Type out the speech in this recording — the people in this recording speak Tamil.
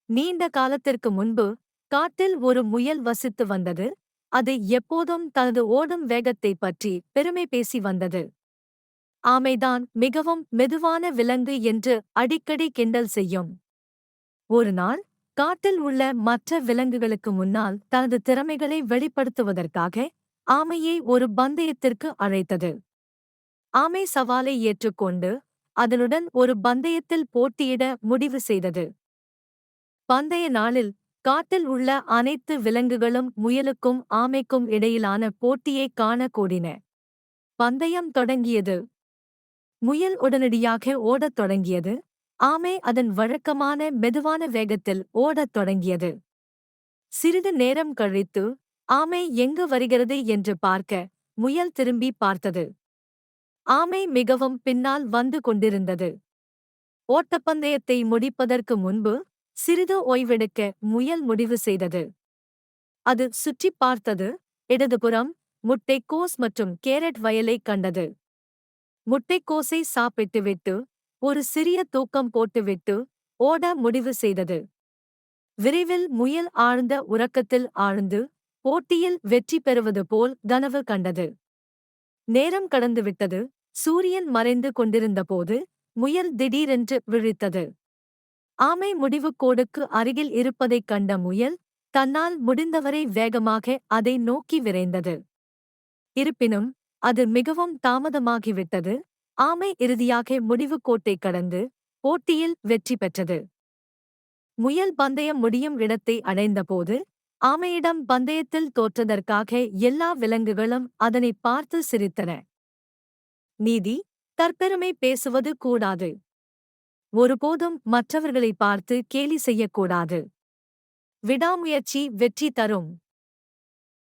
நீண்ட காலத்திற்கு முன்பு காட்டில் ஒரு முயல் வசித்து வந்தது. அது எப்போதும் தனது ஓடும் வேகத்தைப் பற்றி பெருமை பேசி வந்தது. ஆமைதான் மிகவும் மெதுவான விலங்கு என்று அடிக்கடி கிண்டல் செய்யும். ஒருநாள் காட்டில் உள்ள மற்ற விலங்குகளுக்கு முன்னால் தனது திறமைகளை வெளிப்படுத்துவதற்காக ஆமையை ஒரு பந்தயத்திற்கு அழைத்தது. ஆமை சவாலை ஏற்றுக்கொண்டு அதனுடன் ஒரு பந்தயத்தில் போட்டியிட முடிவு செய்தது. பந்தய நாளில் காட்டில் உள்ள அனைத்து விலங்குகளும் முயலுக்கும் ஆமைக்கும் இடையிலான போட்டியைக் காண கூடின. பந்தயம் தொடங்கியது. முயல் உடனடியாக ஓடத் தொடங்கியது. ஆமை அதன் வழக்கமான மெதுவான வேகத்தில் ஓடத் தொடங்கியது. சிறிது நேரம் கழித்து ஆமை எங்கு வருகிறது என்று பார்க்க முயல் திரும்பி பார்த்தது. ஆமை மிகவும் பின்னால் வந்து கொண்டிருந்தது. ஓட்டப்பந்தயத்தை முடிப்பதற்கு முன்பு சிறிது ஓய்வெடுக்க முயல் முடிவு செய்தது. அது சுற்றிப் பார்த்தது. இடதுபுறம் முட்டைக்கோஸ் மற்றும் கேரட் வயலைக் கண்டது. முட்டைக்கோஸை சாப்பிட்டுவிட்டு ஒரு சிறிய தூக்கம் போட்டுவிட்டு ஓட முடிவு செய்தது. விரைவில் முயல் ஆழ்ந்த உறக்கத்தில் ஆழ்ந்து போட்டியில் வெற்றி பெறுவது போல் கனவு கண்டது. நேரம் கடந்துவிட்டது. சூரியன் மறைந்து கொண்டிருந்தபோது முயல் திடீரென்று விழித்தது. ஆமை முடிவுக்கோடுக்கு அருகில் இருப்பதைக் கண்ட முயல் தன்னால் முடிந்தவரை வேகமாக அதை நோக்கி விரைந்தது. இருப்பினும் அது மிகவும் தாமதமாகிவிட்டது. ஆமை இறுதியாக முடிவுக்கோட்டைக் கடந்து போட்டியில் வெற்றி பெற்றது. முயல் பந்தயம் முடியும் இடத்தை அடைந்தபோது ஆமையிடம் பந்தயத்தில் தோற்றதற்காக எல்லா விலங்குகளும் அதனைப் பார்த்து சிரித்தன. நீதி: தற்பெருமை பேசுவது கூடாது. ஒருபோதும் மற்றவர்களை பார்த்து கேலி செய்யக்கூடாது. விடாமுயற்சி வெற்றி தரும்.